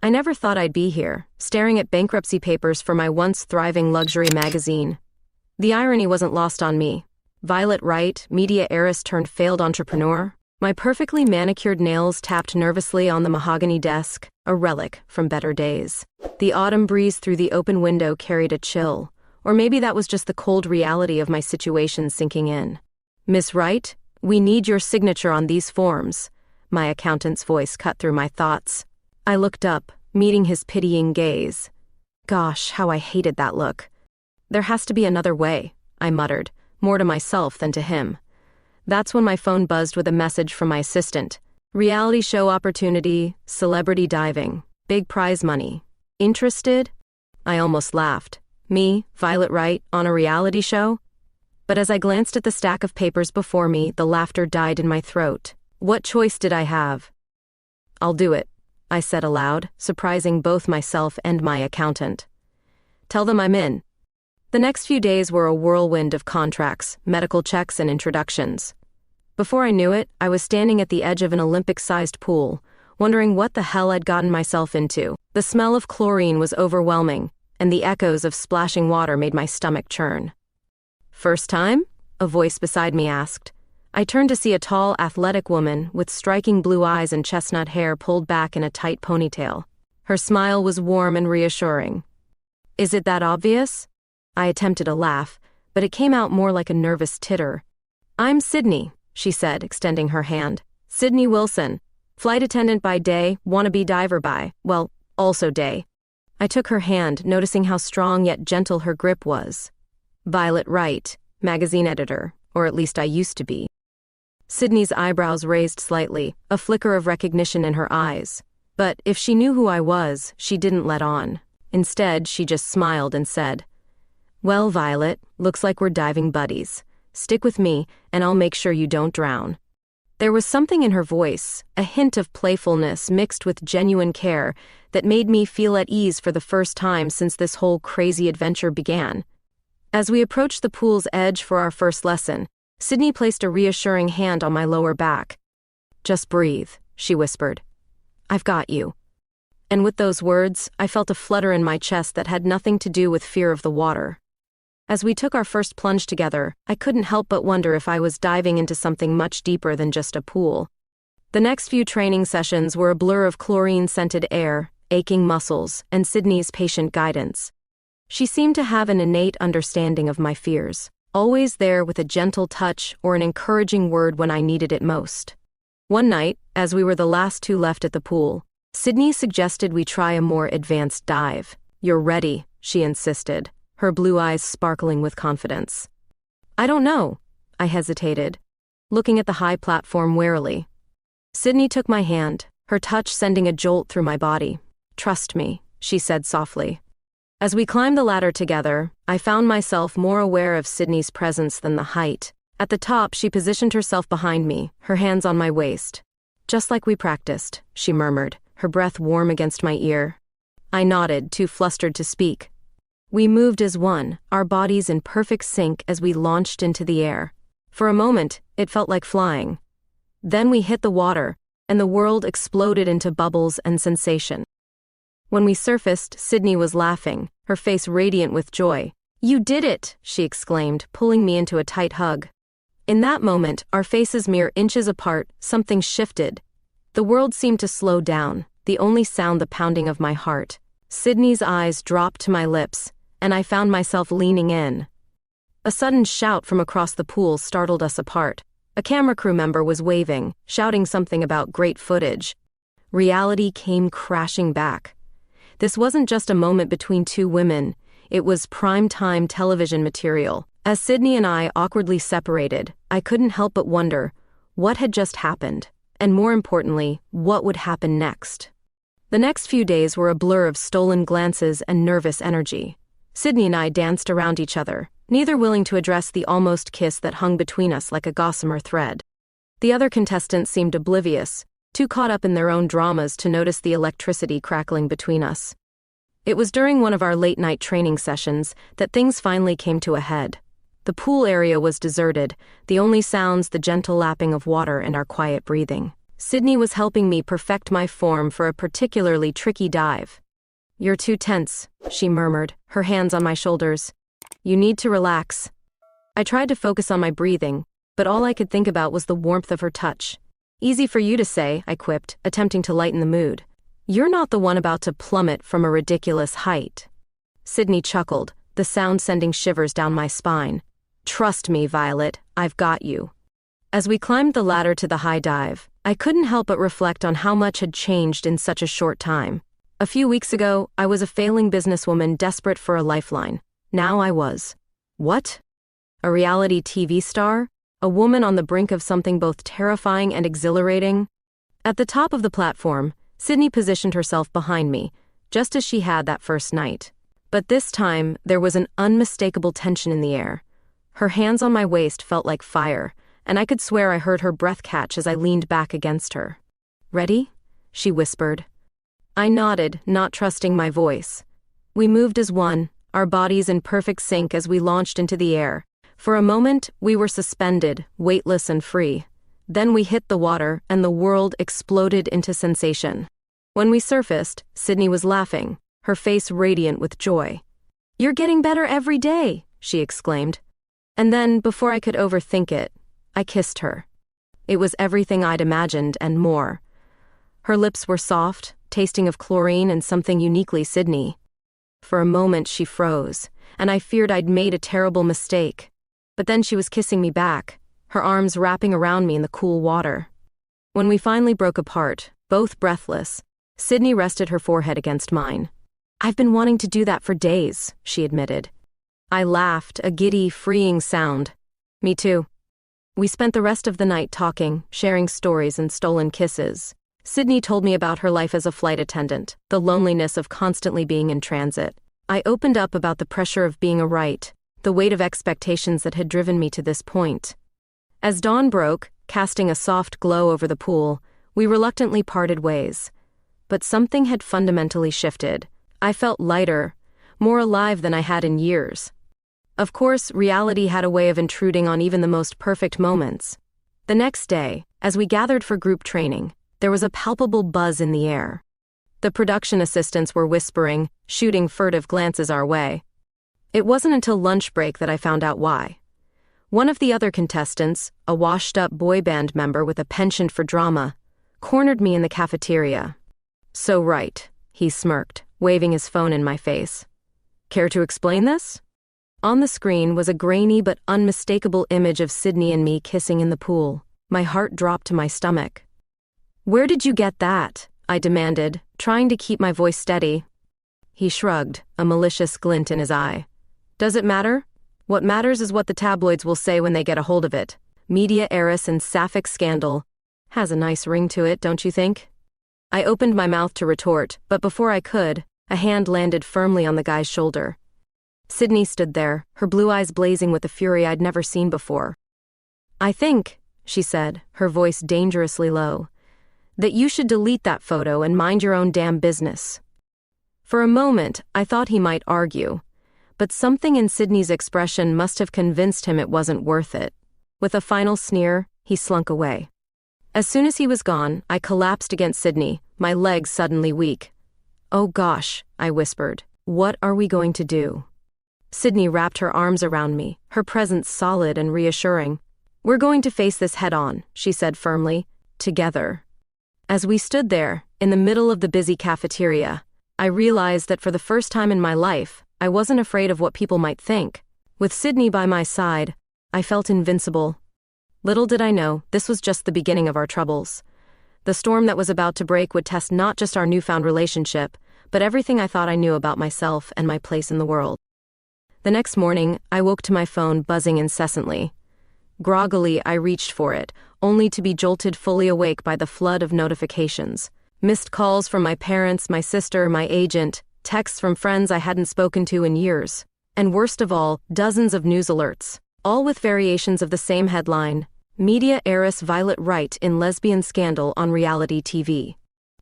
I never thought I'd be here, staring at bankruptcy papers for my once thriving luxury magazine. The irony wasn't lost on me. Violet Wright, media heiress turned failed entrepreneur. My perfectly manicured nails tapped nervously on the mahogany desk, a relic from better days. The autumn breeze through the open window carried a chill, or maybe that was just the cold reality of my situation sinking in. "Miss Wright, we need your signature on these forms." My accountant's voice cut through my thoughts. I looked up, meeting his pitying gaze. Gosh, how I hated that look. "There has to be another way," I muttered, more to myself than to him. That's when my phone buzzed with a message from my assistant. "Reality show opportunity, celebrity diving, big prize money. Interested?" I almost laughed. Me, Violet Wright, on a reality show? But as I glanced at the stack of papers before me, the laughter died in my throat. What choice did I have? "I'll do it," I said aloud, surprising both myself and my accountant. "Tell them I'm in." The next few days were a whirlwind of contracts, medical checks, and introductions. Before I knew it, I was standing at the edge of an Olympic-sized pool, wondering what the hell I'd gotten myself into. The smell of chlorine was overwhelming, and the echoes of splashing water made my stomach churn. "First time?" a voice beside me asked. I turned to see a tall, athletic woman with striking blue eyes and chestnut hair pulled back in a tight ponytail. Her smile was warm and reassuring. "Is it that obvious?" I attempted a laugh, but it came out more like a nervous titter. "I'm Sydney," she said, extending her hand. "Sydney Wilson. Flight attendant by day, wannabe diver by, well, also day." I took her hand, noticing how strong yet gentle her grip was. "Violet Wright, magazine editor, or at least I used to be." Sydney's eyebrows raised slightly, a flicker of recognition in her eyes. But if she knew who I was, she didn't let on. Instead, she just smiled and said, "Well, Violet, looks like we're diving buddies. Stick with me, and I'll make sure you don't drown." There was something in her voice, a hint of playfulness mixed with genuine care, that made me feel at ease for the first time since this whole crazy adventure began. As we approached the pool's edge for our first lesson, Sydney placed a reassuring hand on my lower back. "Just breathe," she whispered. "I've got you." And with those words, I felt a flutter in my chest that had nothing to do with fear of the water. As we took our first plunge together, I couldn't help but wonder if I was diving into something much deeper than just a pool. The next few training sessions were a blur of chlorine-scented air, aching muscles, and Sydney's patient guidance. She seemed to have an innate understanding of my fears, always there with a gentle touch or an encouraging word when I needed it most. One night, as we were the last two left at the pool, Sydney suggested we try a more advanced dive. "You're ready," she insisted, her blue eyes sparkling with confidence. "I don't know," I hesitated, looking at the high platform warily. Sydney took my hand, her touch sending a jolt through my body. "Trust me," she said softly. As we climbed the ladder together, I found myself more aware of Sydney's presence than the height. At the top, she positioned herself behind me, her hands on my waist. "Just like we practiced," she murmured, her breath warm against my ear. I nodded, too flustered to speak. We moved as one, our bodies in perfect sync as we launched into the air. For a moment, it felt like flying. Then we hit the water, and the world exploded into bubbles and sensation. When we surfaced, Sydney was laughing, her face radiant with joy. "You did it!" she exclaimed, pulling me into a tight hug. In that moment, our faces mere inches apart, something shifted. The world seemed to slow down, the only sound the pounding of my heart. Sydney's eyes dropped to my lips, and I found myself leaning in. A sudden shout from across the pool startled us apart. A camera crew member was waving, shouting something about great footage. Reality came crashing back. This wasn't just a moment between two women, it was prime-time television material. As Sydney and I awkwardly separated, I couldn't help but wonder, what had just happened? And more importantly, what would happen next? The next few days were a blur of stolen glances and nervous energy. Sydney and I danced around each other, neither willing to address the almost kiss that hung between us like a gossamer thread. The other contestants seemed oblivious, too caught up in their own dramas to notice the electricity crackling between us. It was during one of our late-night training sessions that things finally came to a head. The pool area was deserted, the only sounds the gentle lapping of water and our quiet breathing. Sydney was helping me perfect my form for a particularly tricky dive. "You're too tense," she murmured, her hands on my shoulders. "You need to relax." I tried to focus on my breathing, but all I could think about was the warmth of her touch. "Easy for you to say," I quipped, attempting to lighten the mood. "You're not the one about to plummet from a ridiculous height." Sydney chuckled, the sound sending shivers down my spine. "Trust me, Violet, I've got you." As we climbed the ladder to the high dive, I couldn't help but reflect on how much had changed in such a short time. A few weeks ago, I was a failing businesswoman desperate for a lifeline. Now I was. What? A reality TV star? A woman on the brink of something both terrifying and exhilarating? At the top of the platform, Sydney positioned herself behind me, just as she had that first night. But this time, there was an unmistakable tension in the air. Her hands on my waist felt like fire, and I could swear I heard her breath catch as I leaned back against her. "Ready?" she whispered. I nodded, not trusting my voice. We moved as one, our bodies in perfect sync as we launched into the air. For a moment, we were suspended, weightless and free. Then we hit the water, and the world exploded into sensation. When we surfaced, Sydney was laughing, her face radiant with joy. "You're getting better every day," she exclaimed. And then, before I could overthink it, I kissed her. It was everything I'd imagined and more. Her lips were soft, tasting of chlorine and something uniquely Sydney. For a moment she froze, and I feared I'd made a terrible mistake. But then she was kissing me back, her arms wrapping around me in the cool water. When we finally broke apart, both breathless, Sydney rested her forehead against mine. "I've been wanting to do that for days," she admitted. I laughed, a giddy, freeing sound. "Me too." We spent the rest of the night talking, sharing stories and stolen kisses. Sydney told me about her life as a flight attendant, the loneliness of constantly being in transit. I opened up about the pressure of being a right, the weight of expectations that had driven me to this point. As dawn broke, casting a soft glow over the pool, we reluctantly parted ways. But something had fundamentally shifted. I felt lighter, more alive than I had in years. Of course, reality had a way of intruding on even the most perfect moments. The next day, as we gathered for group training, there was a palpable buzz in the air. The production assistants were whispering, shooting furtive glances our way. It wasn't until lunch break that I found out why. One of the other contestants, a washed-up boy band member with a penchant for drama, cornered me in the cafeteria. "So right," he smirked, waving his phone in my face. "Care to explain this?" On the screen was a grainy but unmistakable image of Sydney and me kissing in the pool. My heart dropped to my stomach. "Where did you get that?" I demanded, trying to keep my voice steady. He shrugged, a malicious glint in his eye. "Does it matter? What matters is what the tabloids will say when they get a hold of it. Media heiress and sapphic scandal. Has a nice ring to it, don't you think?" I opened my mouth to retort, but before I could, a hand landed firmly on the guy's shoulder. Sydney stood there, her blue eyes blazing with a fury I'd never seen before. "I think," she said, her voice dangerously low, "that you should delete that photo and mind your own damn business." For a moment, I thought he might argue, but something in Sydney's expression must have convinced him it wasn't worth it. With a final sneer, he slunk away. As soon as he was gone, I collapsed against Sydney, my legs suddenly weak. "Oh gosh," I whispered, "what are we going to do?" Sydney wrapped her arms around me, her presence solid and reassuring. "We're going to face this head-on," she said firmly, "together." As we stood there, in the middle of the busy cafeteria, I realized that for the first time in my life, I wasn't afraid of what people might think. With Sydney by my side, I felt invincible. Little did I know, this was just the beginning of our troubles. The storm that was about to break would test not just our newfound relationship, but everything I thought I knew about myself and my place in the world. The next morning, I woke to my phone buzzing incessantly. Groggily, I reached for it, only to be jolted fully awake by the flood of notifications. Missed calls from my parents, my sister, my agent, texts from friends I hadn't spoken to in years. And worst of all, dozens of news alerts, all with variations of the same headline: Media heiress Violet Wright in lesbian scandal on reality TV.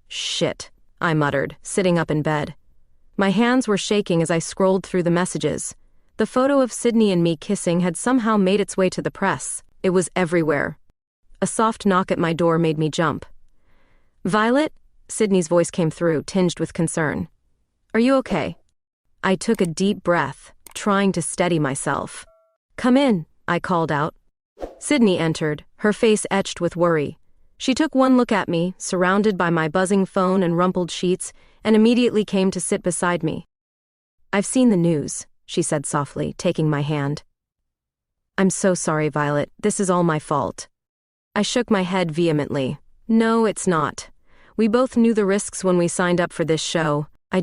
"Shit," I muttered, sitting up in bed. My hands were shaking as I scrolled through the messages. The photo of Sydney and me kissing had somehow made its way to the press. It was everywhere. A soft knock at my door made me jump. Violet? Sydney's voice came through, tinged with concern. Are you okay? I took a deep breath, trying to steady myself. Come in, I called out. Sydney entered, her face etched with worry. She took one look at me, surrounded by my buzzing phone and rumpled sheets, and immediately came to sit beside me. I've seen the news, she said softly, taking my hand. I'm so sorry, Violet. This is all my fault. I shook my head vehemently. No, it's not. We both knew the risks when we signed up for this show. I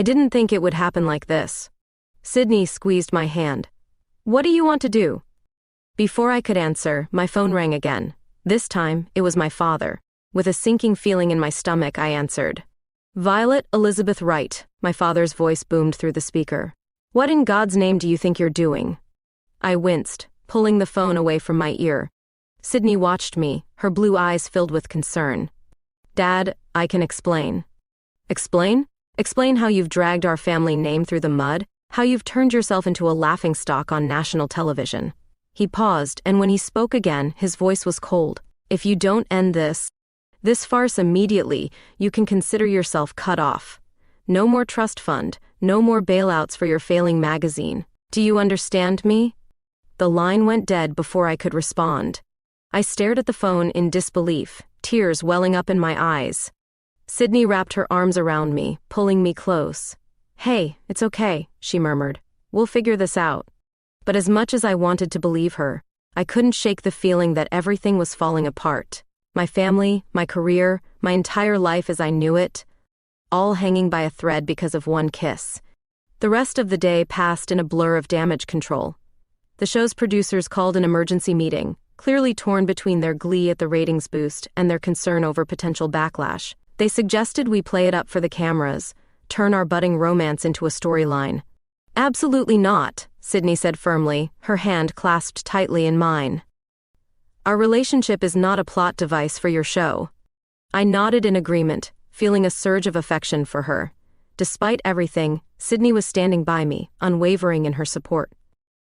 didn't think it would happen like this. Sydney squeezed my hand. What do you want to do? Before I could answer, my phone rang again. This time, it was my father. With a sinking feeling in my stomach, I answered. Violet Elizabeth Wright, my father's voice boomed through the speaker. What in God's name do you think you're doing? I winced, pulling the phone away from my ear. Sydney watched me, her blue eyes filled with concern. Dad, I can explain. Explain? Explain how you've dragged our family name through the mud, how you've turned yourself into a laughingstock on national television. He paused, and when he spoke again, his voice was cold. If you don't end this farce immediately, you can consider yourself cut off. No more trust fund, no more bailouts for your failing magazine. Do you understand me? The line went dead before I could respond. I stared at the phone in disbelief, tears welling up in my eyes. Sydney wrapped her arms around me, pulling me close. Hey, it's okay, she murmured. We'll figure this out. But as much as I wanted to believe her, I couldn't shake the feeling that everything was falling apart. My family, my career, my entire life as I knew it, all hanging by a thread because of one kiss. The rest of the day passed in a blur of damage control. The show's producers called an emergency meeting, clearly torn between their glee at the ratings boost and their concern over potential backlash. They suggested we play it up for the cameras, turn our budding romance into a storyline. Absolutely not, Sydney said firmly, her hand clasped tightly in mine. Our relationship is not a plot device for your show. I nodded in agreement, feeling a surge of affection for her. Despite everything, Sydney was standing by me, unwavering in her support.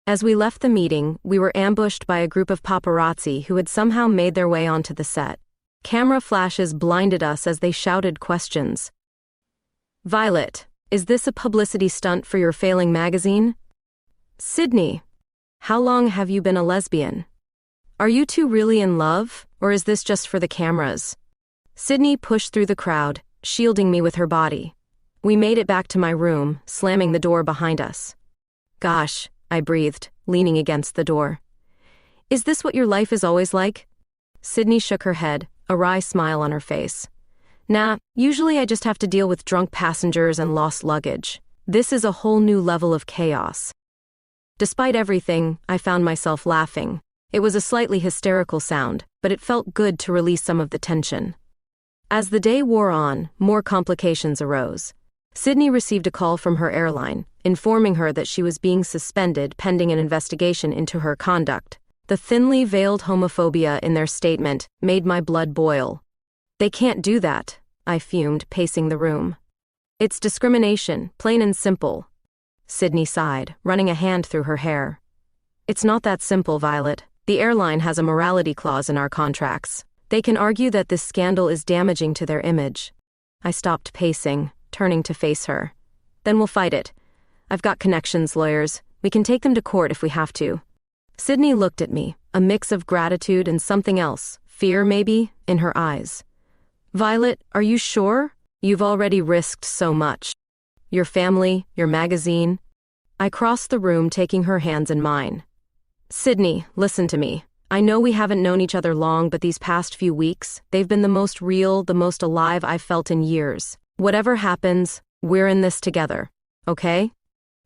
As we left the meeting, we were ambushed by a group of paparazzi who had somehow made their way onto the set. Camera flashes blinded us as they shouted questions. Violet, is this a publicity stunt for your failing magazine? Sydney, how long have you been a lesbian? Are you two really in love, or is this just for the cameras? Sydney pushed through the crowd, shielding me with her body. We made it back to my room, slamming the door behind us. Gosh, I breathed, leaning against the door. Is this what your life is always like? Sydney shook her head, a wry smile on her face. Nah, usually I just have to deal with drunk passengers and lost luggage. This is a whole new level of chaos. Despite everything, I found myself laughing. It was a slightly hysterical sound, but it felt good to release some of the tension. As the day wore on, more complications arose. Sydney received a call from her airline, informing her that she was being suspended pending an investigation into her conduct. The thinly veiled homophobia in their statement made my blood boil. They can't do that, I fumed, pacing the room. It's discrimination, plain and simple. Sydney sighed, running a hand through her hair. It's not that simple, Violet. The airline has a morality clause in our contracts. They can argue that this scandal is damaging to their image. I stopped pacing, turning to face her. Then we'll fight it. I've got connections, lawyers. We can take them to court if we have to. Sydney looked at me, a mix of gratitude and something else, fear maybe, in her eyes. Violet, are you sure? You've already risked so much. Your family, your magazine. I crossed the room, taking her hands in mine. Sydney, listen to me. I know we haven't known each other long, but these past few weeks, they've been the most real, the most alive I've felt in years. Whatever happens, we're in this together, okay?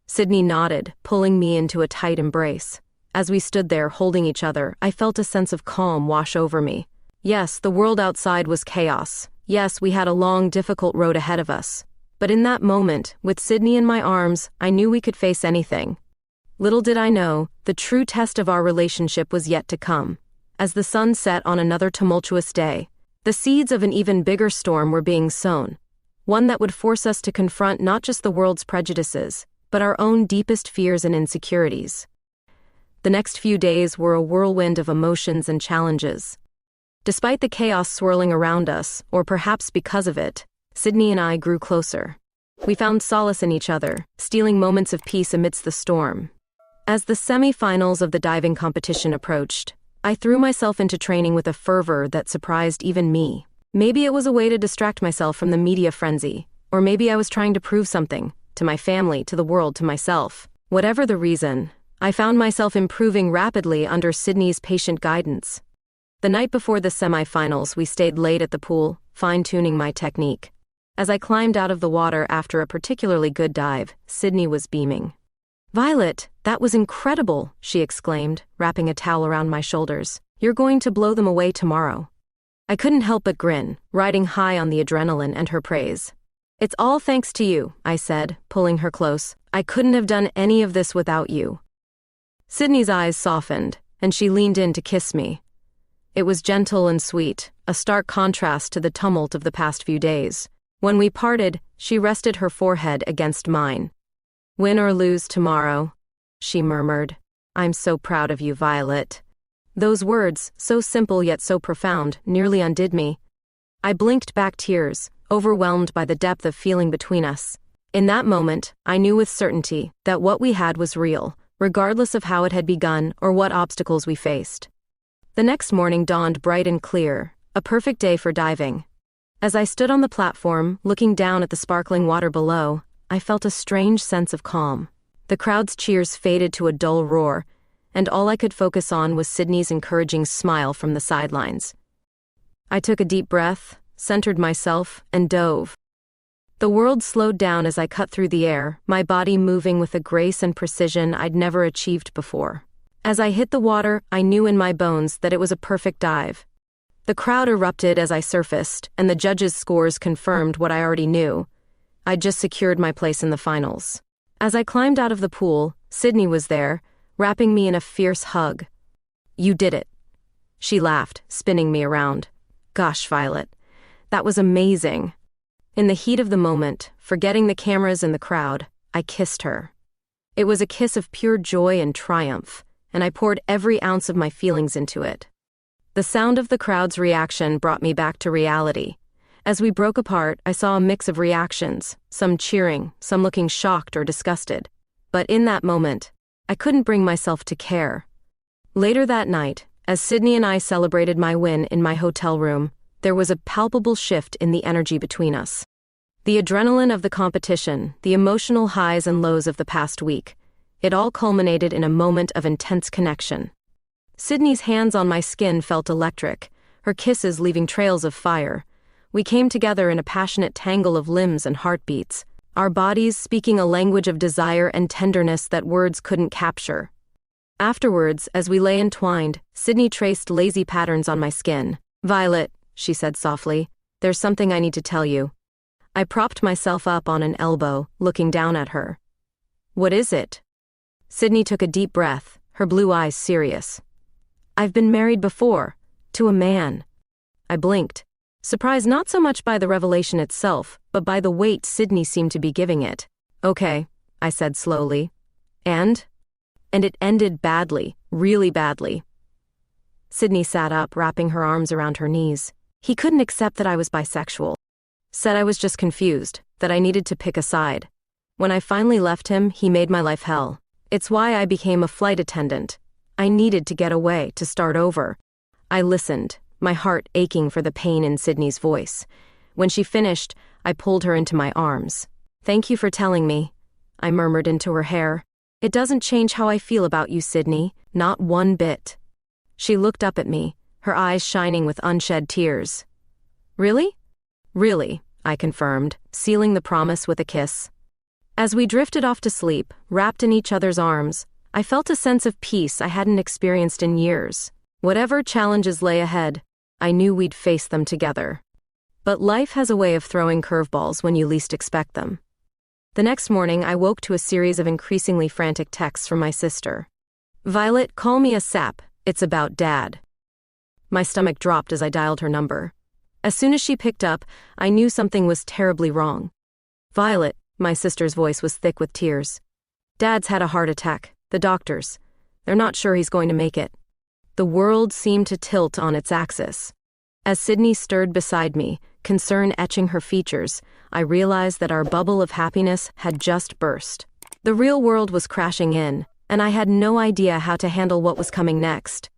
Sydney nodded, pulling me into a tight embrace. As we stood there holding each other, I felt a sense of calm wash over me. Yes, the world outside was chaos. Yes, we had a long, difficult road ahead of us. But in that moment, with Sydney in my arms, I knew we could face anything. Little did I know, the true test of our relationship was yet to come. As the sun set on another tumultuous day, the seeds of an even bigger storm were being sown. One that would force us to confront not just the world's prejudices, but our own deepest fears and insecurities. The next few days were a whirlwind of emotions and challenges. Despite the chaos swirling around us, or perhaps because of it, Sydney and I grew closer. We found solace in each other, stealing moments of peace amidst the storm. As the semi-finals of the diving competition approached, I threw myself into training with a fervor that surprised even me. Maybe it was a way to distract myself from the media frenzy, or maybe I was trying to prove something, to my family, to the world, to myself. Whatever the reason, I found myself improving rapidly under Sydney's patient guidance. The night before the semi-finals, we stayed late at the pool, fine-tuning my technique. As I climbed out of the water after a particularly good dive, Sydney was beaming. "Violet, that was incredible," she exclaimed, wrapping a towel around my shoulders. "You're going to blow them away tomorrow." I couldn't help but grin, riding high on the adrenaline and her praise. "It's all thanks to you," I said, pulling her close. "I couldn't have done any of this without you." Sydney's eyes softened, and she leaned in to kiss me. It was gentle and sweet, a stark contrast to the tumult of the past few days. When we parted, she rested her forehead against mine. "Win or lose tomorrow," she murmured. "I'm so proud of you, Violet." Those words, so simple yet so profound, nearly undid me. I blinked back tears, overwhelmed by the depth of feeling between us. In that moment, I knew with certainty that what we had was real, regardless of how it had begun or what obstacles we faced. The next morning dawned bright and clear, a perfect day for diving. As I stood on the platform, looking down at the sparkling water below, I felt a strange sense of calm. The crowd's cheers faded to a dull roar, and all I could focus on was Sydney's encouraging smile from the sidelines. I took a deep breath, centered myself, and dove. The world slowed down as I cut through the air, my body moving with a grace and precision I'd never achieved before. As I hit the water, I knew in my bones that it was a perfect dive. The crowd erupted as I surfaced, and the judges' scores confirmed what I already knew. I'd just secured my place in the finals. As I climbed out of the pool, Sydney was there, wrapping me in a fierce hug. "You did it." She laughed, spinning me around. "Gosh, Violet, that was amazing." In the heat of the moment, forgetting the cameras and the crowd, I kissed her. It was a kiss of pure joy and triumph, and I poured every ounce of my feelings into it. The sound of the crowd's reaction brought me back to reality. As we broke apart, I saw a mix of reactions, some cheering, some looking shocked or disgusted. But in that moment, I couldn't bring myself to care. Later that night, as Sydney and I celebrated my win in my hotel room, there was a palpable shift in the energy between us. The adrenaline of the competition, the emotional highs and lows of the past week, it all culminated in a moment of intense connection. Sydney's hands on my skin felt electric, her kisses leaving trails of fire. We came together in a passionate tangle of limbs and heartbeats, our bodies speaking a language of desire and tenderness that words couldn't capture. Afterwards, as we lay entwined, Sydney traced lazy patterns on my skin. "Violet," she said softly, "there's something I need to tell you." I propped myself up on an elbow, looking down at her. "What is it?" Sydney took a deep breath, her blue eyes serious. "I've been married before, to a man." I blinked, surprised not so much by the revelation itself, but by the weight Sydney seemed to be giving it. "Okay," I said slowly. And it ended badly, really badly." Sydney sat up, wrapping her arms around her knees. "He couldn't accept that I was bisexual. Said I was just confused, that I needed to pick a side. When I finally left him, he made my life hell. It's why I became a flight attendant. I needed to get away, to start over." I listened, my heart aching for the pain in Sydney's voice. When she finished, I pulled her into my arms. "Thank you for telling me," I murmured into her hair. "It doesn't change how I feel about you, Sydney, not one bit." She looked up at me, her eyes shining with unshed tears. "Really?" "Really," I confirmed, sealing the promise with a kiss. As we drifted off to sleep, wrapped in each other's arms, I felt a sense of peace I hadn't experienced in years. Whatever challenges lay ahead, I knew we'd face them together. But life has a way of throwing curveballs when you least expect them. The next morning, I woke to a series of increasingly frantic texts from my sister. "Violet, call me a sap. It's about Dad." My stomach dropped as I dialed her number. As soon as she picked up, I knew something was terribly wrong. "Violet," my sister's voice was thick with tears. "Dad's had a heart attack. The doctors. They're not sure he's going to make it." The world seemed to tilt on its axis. As Sydney stirred beside me, concern etching her features, I realized that our bubble of happiness had just burst. The real world was crashing in, and I had no idea how to handle what was coming next.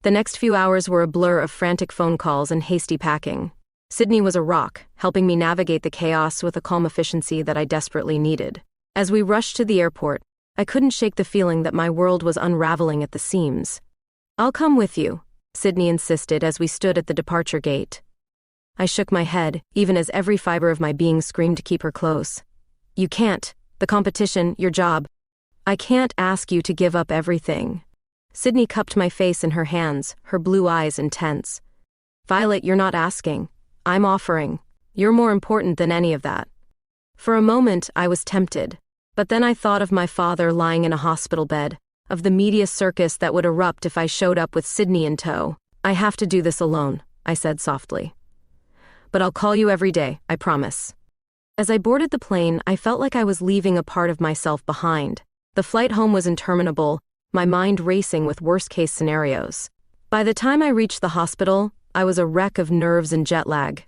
The next few hours were a blur of frantic phone calls and hasty packing. Sydney was a rock, helping me navigate the chaos with a calm efficiency that I desperately needed. As we rushed to the airport, I couldn't shake the feeling that my world was unraveling at the seams. "I'll come with you," Sydney insisted as we stood at the departure gate. I shook my head, even as every fiber of my being screamed to keep her close. "You can't. The competition, your job. I can't ask you to give up everything." Sydney cupped my face in her hands, her blue eyes intense. "Violet, you're not asking. I'm offering. You're more important than any of that." For a moment, I was tempted. But then I thought of my father lying in a hospital bed, of the media circus that would erupt if I showed up with Sydney in tow. "I have to do this alone," I said softly. "But I'll call you every day, I promise." As I boarded the plane, I felt like I was leaving a part of myself behind. The flight home was interminable, my mind racing with worst-case scenarios. By the time I reached the hospital, I was a wreck of nerves and jet lag.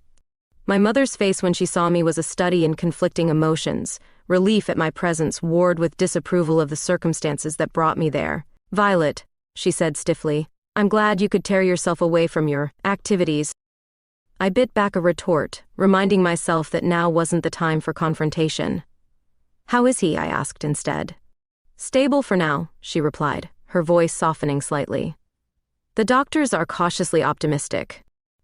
My mother's face when she saw me was a study in conflicting emotions, relief at my presence warred with disapproval of the circumstances that brought me there. "Violet," she said stiffly, "I'm glad you could tear yourself away from your activities." I bit back a retort, reminding myself that now wasn't the time for confrontation. "How is he?" I asked instead. "Stable for now," she replied, her voice softening slightly. "The doctors are cautiously optimistic."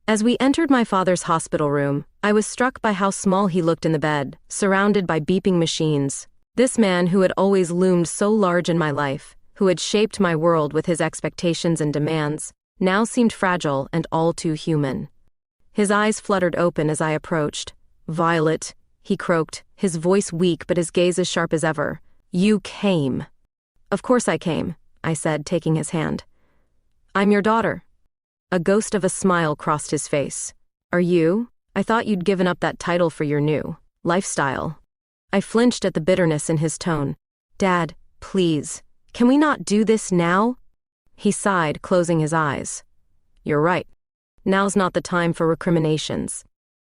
As we entered my father's hospital room, I was struck by how small he looked in the bed, surrounded by beeping machines. This man who had always loomed so large in my life, who had shaped my world with his expectations and demands, now seemed fragile and all too human. His eyes fluttered open as I approached. "Violet," he croaked, his voice weak but his gaze as sharp as ever. "You came." "Of course I came," I said, taking his hand. "I'm your daughter." A ghost of a smile crossed his face. "Are you? I thought you'd given up that title for your new lifestyle." I flinched at the bitterness in his tone. "Dad, please, can we not do this now?" He sighed, closing his eyes. "You're right. Now's not the time for recriminations.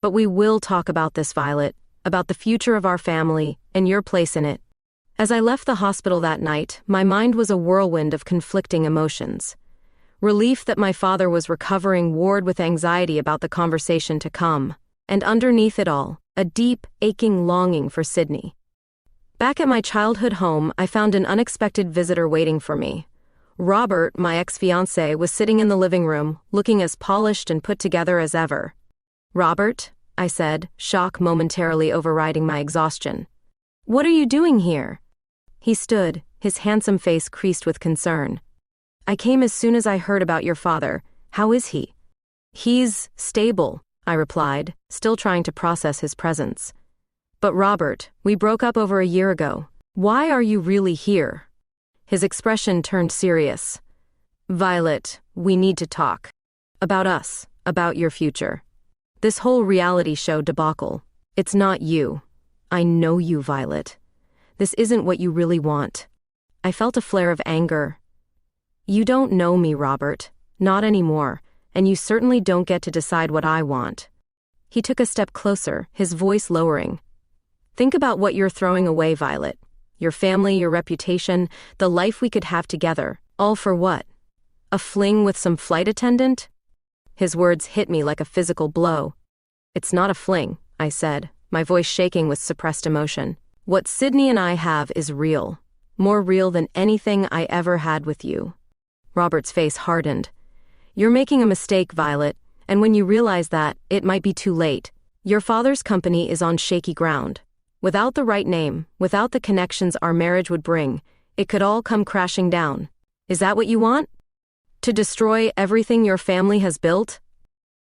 But we will talk about this, Violet, about the future of our family and your place in it." As I left the hospital that night, my mind was a whirlwind of conflicting emotions. Relief that my father was recovering warred with anxiety about the conversation to come, and underneath it all, a deep, aching longing for Sydney. Back at my childhood home, I found an unexpected visitor waiting for me. Robert, my ex-fiancé, was sitting in the living room, looking as polished and put together as ever. "Robert," I said, shock momentarily overriding my exhaustion. "What are you doing here?" He stood, his handsome face creased with concern. "I came as soon as I heard about your father. How is he?" "He's stable," I replied, still trying to process his presence. "But Robert, we broke up over a year ago. Why are you really here?" His expression turned serious. "Violet, we need to talk. About us, about your future. This whole reality show debacle. It's not you. I know you, Violet. This isn't what you really want." I felt a flare of anger. "You don't know me, Robert. Not anymore, and you certainly don't get to decide what I want." He took a step closer, his voice lowering. "Think about what you're throwing away, Violet. Your family, your reputation, the life we could have together. All for what? A fling with some flight attendant?" His words hit me like a physical blow. "It's not a fling," I said, my voice shaking with suppressed emotion. "What Sydney and I have is real. More real than anything I ever had with you." Robert's face hardened. "You're making a mistake, Violet, and when you realize that, it might be too late. Your father's company is on shaky ground. Without the right name, without the connections our marriage would bring, it could all come crashing down. Is that what you want? To destroy everything your family has built?"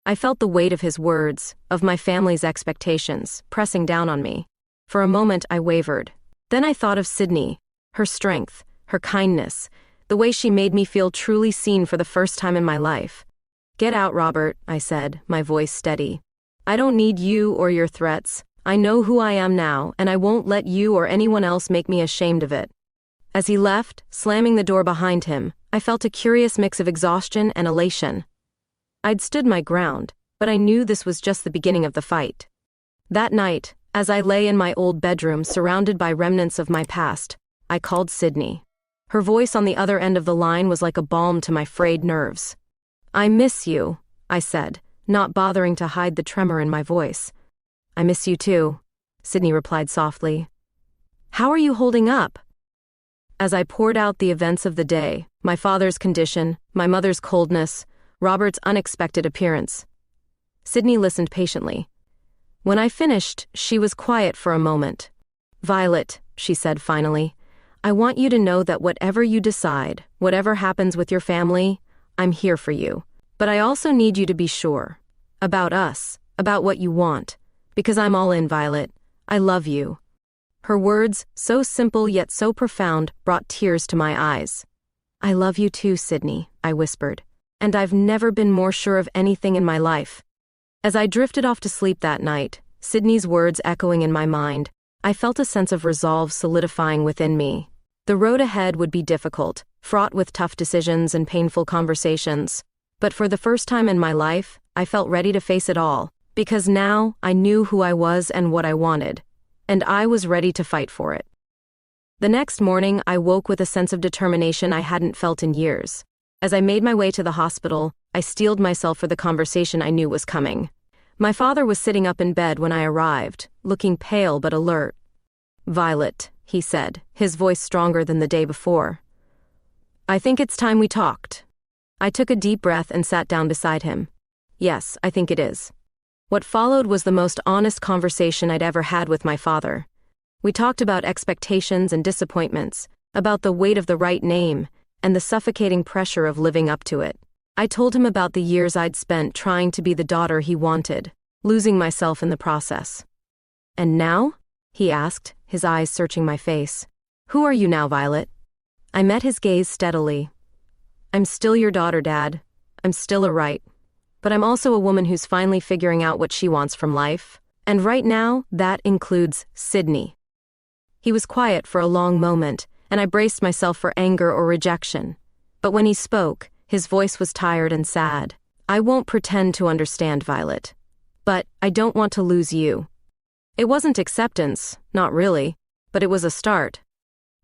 I felt the weight of his words, of my family's expectations, pressing down on me. For a moment I wavered. Then I thought of Sydney, her strength, her kindness, the way she made me feel truly seen for the first time in my life. "Get out, Robert," I said, my voice steady. "I don't need you or your threats. I know who I am now, and I won't let you or anyone else make me ashamed of it." As he left, slamming the door behind him, I felt a curious mix of exhaustion and elation. I'd stood my ground. but I knew this was just the beginning of the fight. That night, as I lay in my old bedroom surrounded by remnants of my past, I called Sydney. Her voice on the other end of the line was like a balm to my frayed nerves. "I miss you," I said, not bothering to hide the tremor in my voice. "I miss you too," Sydney replied softly. "How are you holding up?" As I poured out the events of the day, my father's condition, my mother's coldness, Robert's unexpected appearance, Sydney listened patiently. When I finished, she was quiet for a moment. "Violet," she said finally, "I want you to know that whatever you decide, whatever happens with your family, I'm here for you. But I also need you to be sure. About us, about what you want. Because I'm all in, Violet. I love you." Her words, so simple yet so profound, brought tears to my eyes. "I love you too, Sydney," I whispered. "And I've never been more sure of anything in my life." As I drifted off to sleep that night, Sydney's words echoing in my mind, I felt a sense of resolve solidifying within me. The road ahead would be difficult, fraught with tough decisions and painful conversations. But for the first time in my life, I felt ready to face it all, because now I knew who I was and what I wanted, and I was ready to fight for it. The next morning, I woke with a sense of determination I hadn't felt in years. As I made my way to the hospital, I steeled myself for the conversation I knew was coming. My father was sitting up in bed when I arrived, looking pale but alert. "Violet," he said, his voice stronger than the day before. "I think it's time we talked." I took a deep breath and sat down beside him. "Yes, I think it is." What followed was the most honest conversation I'd ever had with my father. We talked about expectations and disappointments, about the weight of the right name, and the suffocating pressure of living up to it. I told him about the years I'd spent trying to be the daughter he wanted, losing myself in the process. "And now?" he asked, his eyes searching my face. "Who are you now, Violet?" I met his gaze steadily. "I'm still your daughter, Dad. I'm still a right. But I'm also a woman who's finally figuring out what she wants from life. And right now, that includes Sydney." He was quiet for a long moment, and I braced myself for anger or rejection. But when he spoke, his voice was tired and sad. "I won't pretend to understand, Violet. But I don't want to lose you." It wasn't acceptance, not really, but it was a start.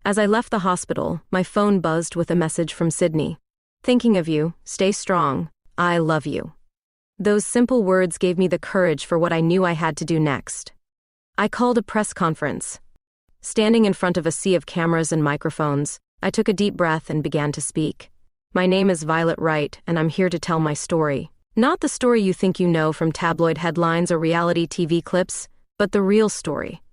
As I left the hospital, my phone buzzed with a message from Sydney. "Thinking of you, stay strong, I love you." Those simple words gave me the courage for what I knew I had to do next. I called a press conference. Standing in front of a sea of cameras and microphones, I took a deep breath and began to speak. "My name is Violet Wright, and I'm here to tell my story. Not the story you think you know from tabloid headlines or reality TV clips, but the real story."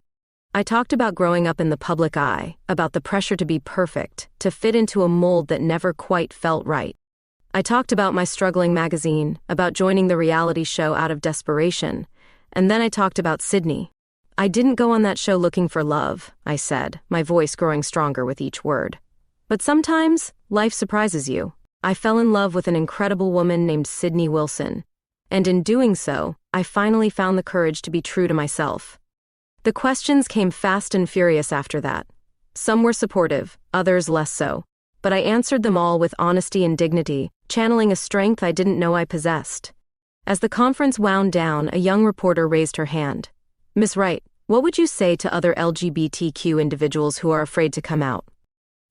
I talked about growing up in the public eye, about the pressure to be perfect, to fit into a mold that never quite felt right. I talked about my struggling magazine, about joining the reality show out of desperation, and then I talked about Sydney. "I didn't go on that show looking for love," I said, my voice growing stronger with each word. "But sometimes, life surprises you. I fell in love with an incredible woman named Sydney Wilson, and in doing so, I finally found the courage to be true to myself." The questions came fast and furious after that. Some were supportive, others less so, but I answered them all with honesty and dignity, channeling a strength I didn't know I possessed. As the conference wound down, a young reporter raised her hand. "Ms. Wright, what would you say to other LGBTQ individuals who are afraid to come out?"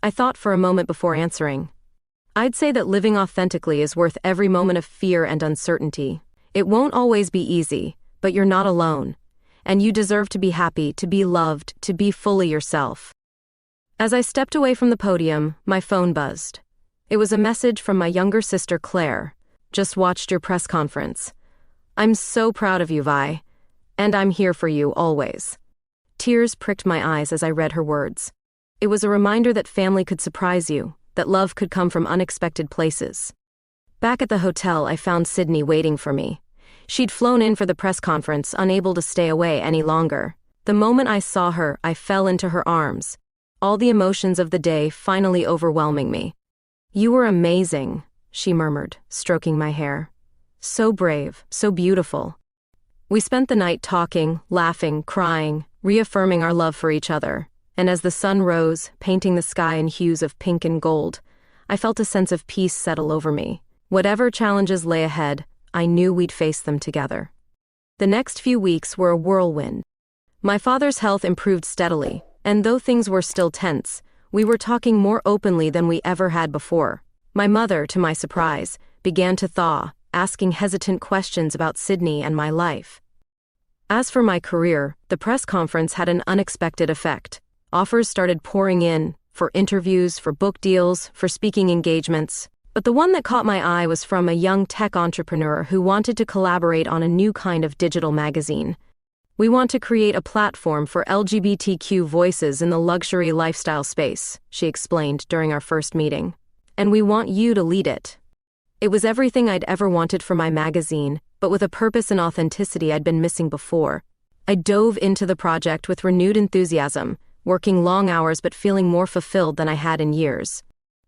I thought for a moment before answering. "I'd say that living authentically is worth every moment of fear and uncertainty. It won't always be easy, but you're not alone. And you deserve to be happy, to be loved, to be fully yourself." As I stepped away from the podium, my phone buzzed. It was a message from my younger sister Claire. "Just watched your press conference. I'm so proud of you, Vi. And I'm here for you, always." Tears pricked my eyes as I read her words. It was a reminder that family could surprise you, that love could come from unexpected places. Back at the hotel, I found Sydney waiting for me. She'd flown in for the press conference, unable to stay away any longer. The moment I saw her, I fell into her arms, all the emotions of the day finally overwhelming me. "You were amazing," she murmured, stroking my hair. "So brave, so beautiful." We spent the night talking, laughing, crying, reaffirming our love for each other, and as the sun rose, painting the sky in hues of pink and gold, I felt a sense of peace settle over me. Whatever challenges lay ahead, I knew we'd face them together. The next few weeks were a whirlwind. My father's health improved steadily, and though things were still tense, we were talking more openly than we ever had before. My mother, to my surprise, began to thaw, asking hesitant questions about Sydney and my life. As for my career, the press conference had an unexpected effect. Offers started pouring in, for interviews, for book deals, for speaking engagements. But the one that caught my eye was from a young tech entrepreneur who wanted to collaborate on a new kind of digital magazine. "We want to create a platform for LGBTQ voices in the luxury lifestyle space," she explained during our first meeting. "And we want you to lead it." It was everything I'd ever wanted for my magazine, but with a purpose and authenticity I'd been missing before. I dove into the project with renewed enthusiasm, working long hours but feeling more fulfilled than I had in years.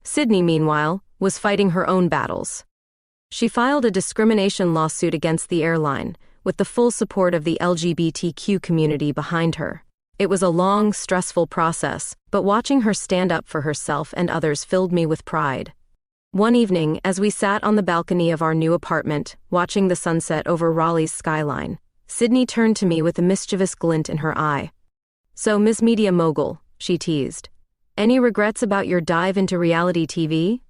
Sydney, meanwhile, was fighting her own battles. She filed a discrimination lawsuit against the airline, with the full support of the LGBTQ community behind her. It was a long, stressful process, but watching her stand up for herself and others filled me with pride. One evening, as we sat on the balcony of our new apartment, watching the sunset over Raleigh's skyline, Sydney turned to me with a mischievous glint in her eye. "So, Miss Media Mogul," she teased, "any regrets about your dive into reality TV?"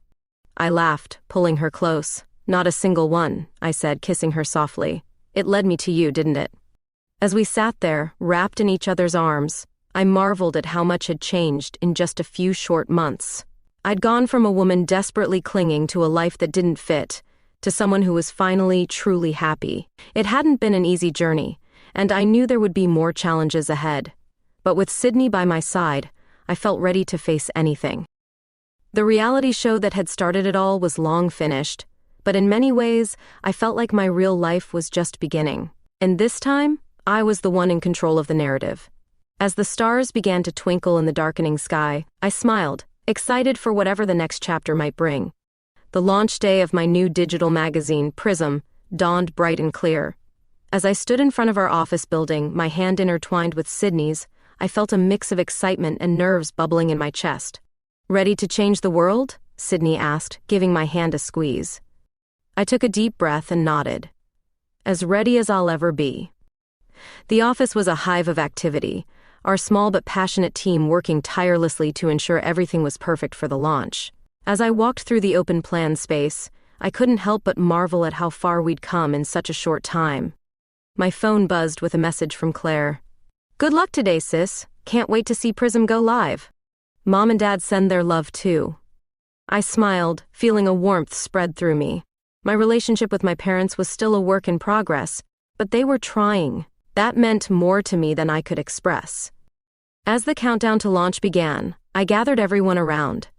I laughed, pulling her close. "Not a single one," I said, kissing her softly. "It led me to you, didn't it?" As we sat there, wrapped in each other's arms, I marveled at how much had changed in just a few short months. I'd gone from a woman desperately clinging to a life that didn't fit, to someone who was finally, truly happy. It hadn't been an easy journey, and I knew there would be more challenges ahead. But with Sydney by my side, I felt ready to face anything. The reality show that had started it all was long finished, but in many ways, I felt like my real life was just beginning. And this time, I was the one in control of the narrative. As the stars began to twinkle in the darkening sky, I smiled, excited for whatever the next chapter might bring. The launch day of my new digital magazine, Prism, dawned bright and clear. As I stood in front of our office building, my hand intertwined with Sydney's, I felt a mix of excitement and nerves bubbling in my chest. "Ready to change the world?" Sydney asked, giving my hand a squeeze. I took a deep breath and nodded. "As ready as I'll ever be." The office was a hive of activity, our small but passionate team working tirelessly to ensure everything was perfect for the launch. As I walked through the open plan space, I couldn't help but marvel at how far we'd come in such a short time. My phone buzzed with a message from Claire. "Good luck today, sis. Can't wait to see Prism go live. Mom and Dad send their love too." I smiled, feeling a warmth spread through me. My relationship with my parents was still a work in progress, but they were trying. That meant more to me than I could express. As the countdown to launch began, I gathered everyone around.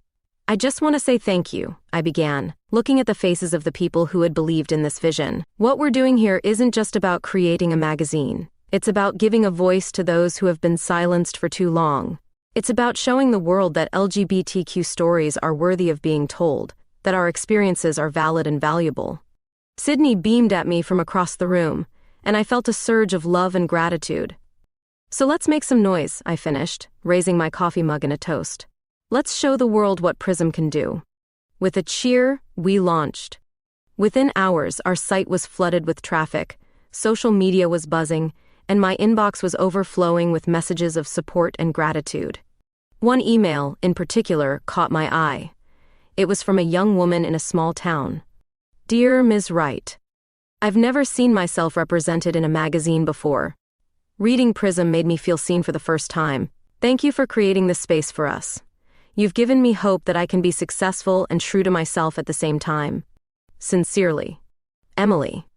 "I just want to say thank you," I began, looking at the faces of the people who had believed in this vision. "What we're doing here isn't just about creating a magazine. It's about giving a voice to those who have been silenced for too long. It's about showing the world that LGBTQ stories are worthy of being told, that our experiences are valid and valuable." Sydney beamed at me from across the room, and I felt a surge of love and gratitude. "So let's make some noise," I finished, raising my coffee mug in a toast. "Let's show the world what Prism can do." With a cheer, we launched. Within hours, our site was flooded with traffic, social media was buzzing, and my inbox was overflowing with messages of support and gratitude. One email, in particular, caught my eye. It was from a young woman in a small town. "Dear Ms. Wright, I've never seen myself represented in a magazine before. Reading Prism made me feel seen for the first time. Thank you for creating this space for us. You've given me hope that I can be successful and true to myself at the same time. Sincerely, Emily."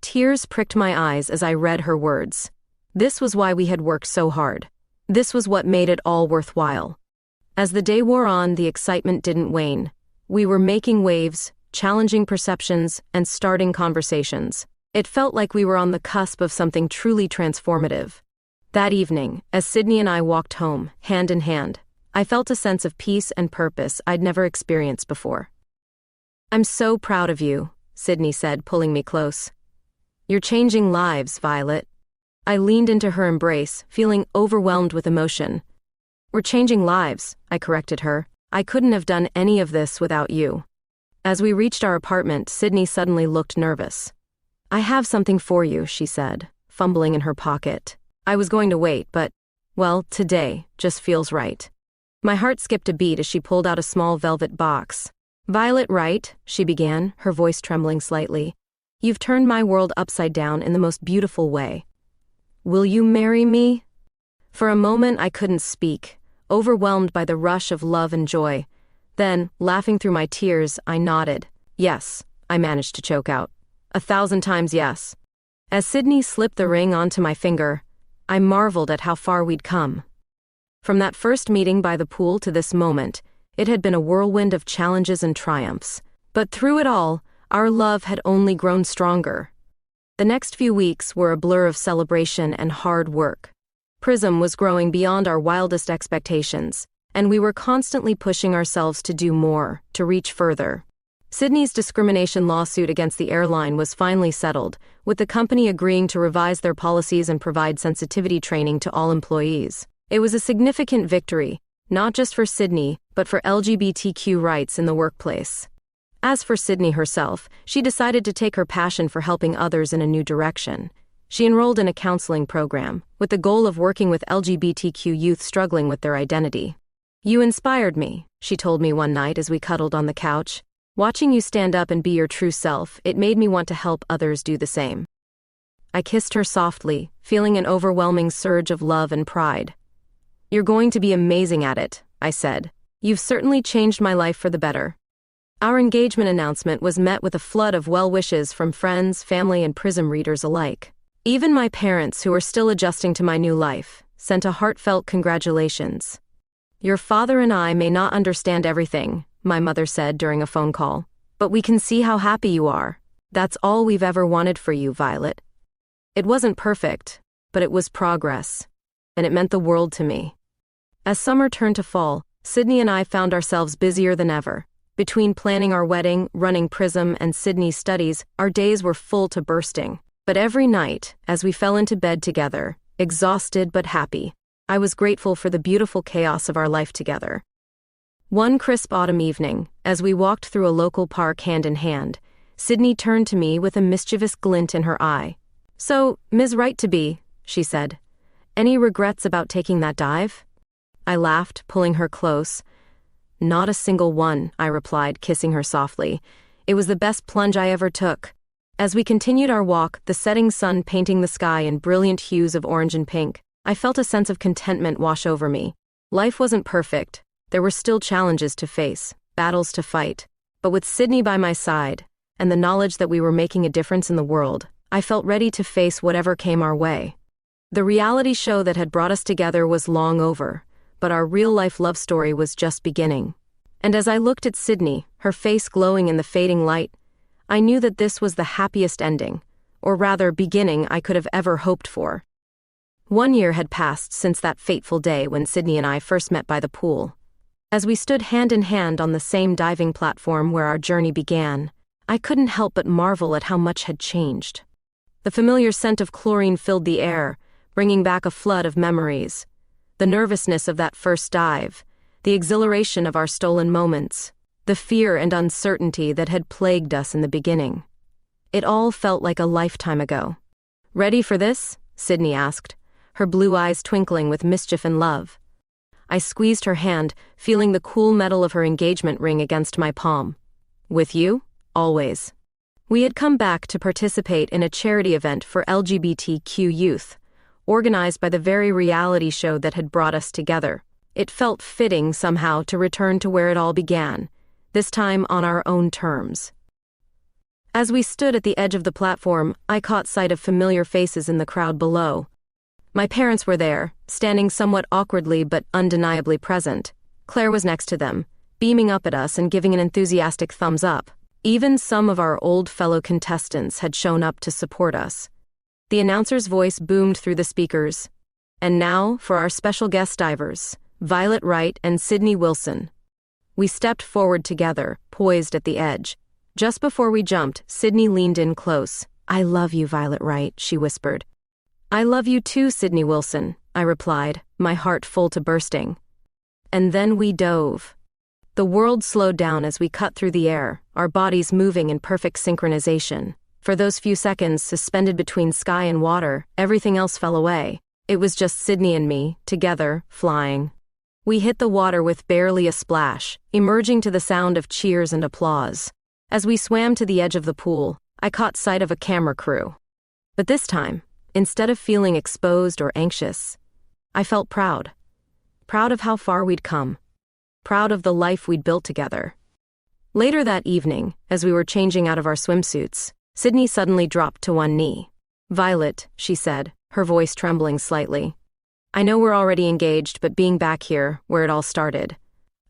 Tears pricked my eyes as I read her words. This was why we had worked so hard. This was what made it all worthwhile. As the day wore on, the excitement didn't wane. We were making waves, challenging perceptions, and starting conversations. It felt like we were on the cusp of something truly transformative. That evening, as Sydney and I walked home, hand in hand, I felt a sense of peace and purpose I'd never experienced before. "I'm so proud of you," Sydney said, pulling me close. "You're changing lives, Violet." I leaned into her embrace, feeling overwhelmed with emotion. "We're changing lives," I corrected her. "I couldn't have done any of this without you." As we reached our apartment, Sydney suddenly looked nervous. I have something for you, she said, fumbling in her pocket. I was going to wait, but, well, today just feels right. My heart skipped a beat as she pulled out a small velvet box. Violet Wright, she began, her voice trembling slightly. You've turned my world upside down in the most beautiful way. Will you marry me? For a moment I couldn't speak, overwhelmed by the rush of love and joy. Then, laughing through my tears, I nodded. Yes, I managed to choke out. 1,000 times yes. As Sydney slipped the ring onto my finger, I marveled at how far we'd come. From that first meeting by the pool to this moment, it had been a whirlwind of challenges and triumphs. But through it all, our love had only grown stronger. The next few weeks were a blur of celebration and hard work. Prism was growing beyond our wildest expectations, and we were constantly pushing ourselves to do more, to reach further. Sydney's discrimination lawsuit against the airline was finally settled, with the company agreeing to revise their policies and provide sensitivity training to all employees. It was a significant victory, not just for Sydney, but for LGBTQ rights in the workplace. As for Sydney herself, she decided to take her passion for helping others in a new direction. She enrolled in a counseling program, with the goal of working with LGBTQ youth struggling with their identity. You inspired me, she told me one night as we cuddled on the couch. Watching you stand up and be your true self, it made me want to help others do the same. I kissed her softly, feeling an overwhelming surge of love and pride. You're going to be amazing at it, I said. You've certainly changed my life for the better. Our engagement announcement was met with a flood of well wishes from friends, family, and Prism readers alike. Even my parents, who are still adjusting to my new life, sent a heartfelt congratulations. Your father and I may not understand everything, my mother said during a phone call, but we can see how happy you are. That's all we've ever wanted for you, Violet. It wasn't perfect, but it was progress, and it meant the world to me. As summer turned to fall, Sydney and I found ourselves busier than ever. Between planning our wedding, running Prism, and Sydney's studies, our days were full to bursting. But every night, as we fell into bed together, exhausted but happy, I was grateful for the beautiful chaos of our life together. One crisp autumn evening, as we walked through a local park hand in hand, Sydney turned to me with a mischievous glint in her eye. So, Ms. Right-to-be, she said, any regrets about taking that dive? I laughed, pulling her close. Not a single one, I replied, kissing her softly. It was the best plunge I ever took. As we continued our walk, the setting sun painting the sky in brilliant hues of orange and pink, I felt a sense of contentment wash over me. Life wasn't perfect. There were still challenges to face, battles to fight. But with Sydney by my side, and the knowledge that we were making a difference in the world, I felt ready to face whatever came our way. The reality show that had brought us together was long over, but our real-life love story was just beginning. And as I looked at Sydney, her face glowing in the fading light, I knew that this was the happiest ending, or rather beginning, I could have ever hoped for. 1 year had passed since that fateful day when Sydney and I first met by the pool. As we stood hand in hand on the same diving platform where our journey began, I couldn't help but marvel at how much had changed. The familiar scent of chlorine filled the air, bringing back a flood of memories. The nervousness of that first dive, the exhilaration of our stolen moments, the fear and uncertainty that had plagued us in the beginning. It all felt like a lifetime ago. Ready for this? Sydney asked, her blue eyes twinkling with mischief and love. I squeezed her hand, feeling the cool metal of her engagement ring against my palm. With you? Always. We had come back to participate in a charity event for LGBTQ youth, organized by the very reality show that had brought us together. It felt fitting somehow to return to where it all began, this time on our own terms. As we stood at the edge of the platform, I caught sight of familiar faces in the crowd below. My parents were there, standing somewhat awkwardly but undeniably present. Claire was next to them, beaming up at us and giving an enthusiastic thumbs up. Even some of our old fellow contestants had shown up to support us. The announcer's voice boomed through the speakers. And now, for our special guest divers, Violet Wright and Sydney Wilson. We stepped forward together, poised at the edge. Just before we jumped, Sydney leaned in close. I love you, Violet Wright, she whispered. I love you too, Sydney Wilson, I replied, my heart full to bursting. And then we dove. The world slowed down as we cut through the air, our bodies moving in perfect synchronization. For those few seconds, suspended between sky and water, everything else fell away. It was just Sydney and me, together, flying. We hit the water with barely a splash, emerging to the sound of cheers and applause. As we swam to the edge of the pool, I caught sight of a camera crew. But this time, instead of feeling exposed or anxious, I felt proud. Proud of how far we'd come. Proud of the life we'd built together. Later that evening, as we were changing out of our swimsuits, Sydney suddenly dropped to one knee. "Violet," she said, her voice trembling slightly. "I know we're already engaged, but being back here, where it all started,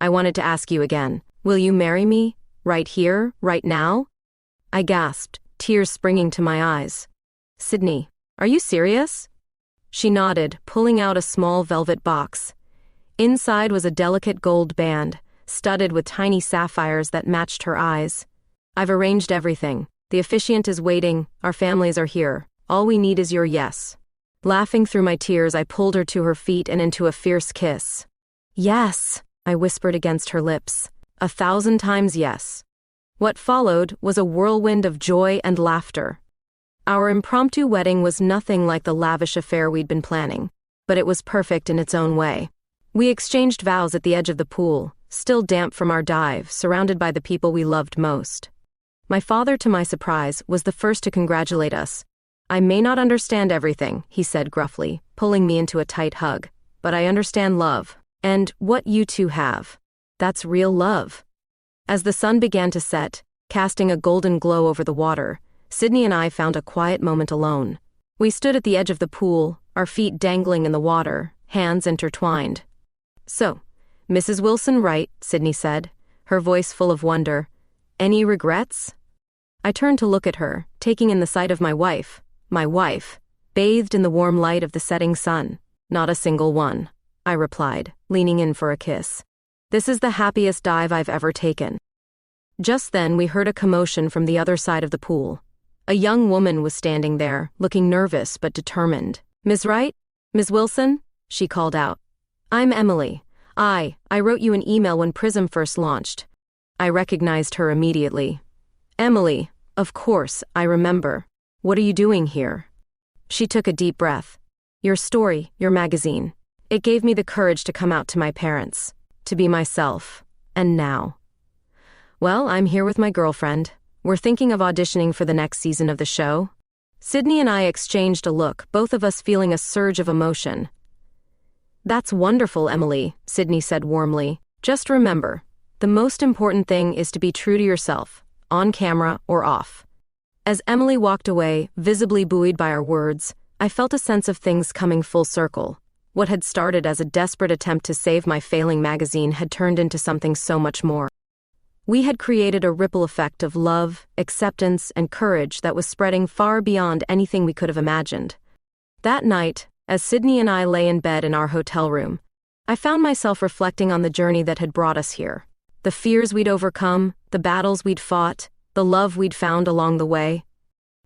I wanted to ask you again, will you marry me? Right here, right now?" I gasped, tears springing to my eyes. "Sydney, are you serious?" She nodded, pulling out a small velvet box. Inside was a delicate gold band, studded with tiny sapphires that matched her eyes. "I've arranged everything. The officiant is waiting, our families are here. All we need is your yes." Laughing through my tears, I pulled her to her feet and into a fierce kiss. "Yes," I whispered against her lips. 1,000 times yes. What followed was a whirlwind of joy and laughter. Our impromptu wedding was nothing like the lavish affair we'd been planning, but it was perfect in its own way. We exchanged vows at the edge of the pool, still damp from our dive, surrounded by the people we loved most. My father, to my surprise, was the first to congratulate us. "I may not understand everything," he said gruffly, pulling me into a tight hug, "but I understand love, and what you two have. That's real love." As the sun began to set, casting a golden glow over the water, Sydney and I found a quiet moment alone. We stood at the edge of the pool, our feet dangling in the water, hands intertwined. "So, Mrs. Wilson right," Sydney said, her voice full of wonder. "Any regrets?" I turned to look at her, taking in the sight of my wife, bathed in the warm light of the setting sun. "Not a single one," I replied, leaning in for a kiss. "This is the happiest dive I've ever taken." Just then we heard a commotion from the other side of the pool. A young woman was standing there, looking nervous but determined. "Ms. Wright? Ms. Wilson?" she called out. "I'm Emily. I wrote you an email when Prism first launched." I recognized her immediately. "Emily, of course, I remember. What are you doing here?" She took a deep breath. "Your story, your magazine. It gave me the courage to come out to my parents, to be myself. And now? Well, I'm here with my girlfriend. We're thinking of auditioning for the next season of the show." Sydney and I exchanged a look, both of us feeling a surge of emotion. "That's wonderful, Emily," Sydney said warmly. "Just remember, the most important thing is to be true to yourself, on camera or off." As Emily walked away, visibly buoyed by our words, I felt a sense of things coming full circle. What had started as a desperate attempt to save my failing magazine had turned into something so much more. We had created a ripple effect of love, acceptance, and courage that was spreading far beyond anything we could have imagined. That night, as Sydney and I lay in bed in our hotel room, I found myself reflecting on the journey that had brought us here. The fears we'd overcome, the battles we'd fought, the love we'd found along the way.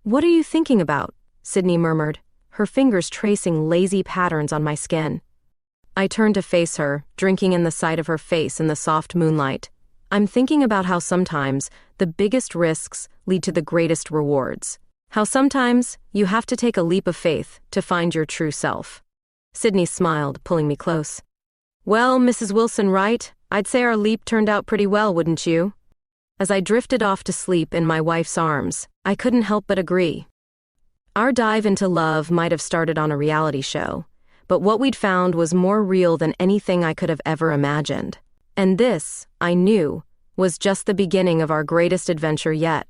"What are you thinking about?" Sydney murmured, her fingers tracing lazy patterns on my skin. I turned to face her, drinking in the sight of her face in the soft moonlight. "I'm thinking about how sometimes the biggest risks lead to the greatest rewards. How sometimes you have to take a leap of faith to find your true self." Sydney smiled, pulling me close. "Well, Mrs. Wilson, right? I'd say our leap turned out pretty well, wouldn't you?" As I drifted off to sleep in my wife's arms, I couldn't help but agree. Our dive into love might have started on a reality show, but what we'd found was more real than anything I could have ever imagined. And this, I knew, was just the beginning of our greatest adventure yet.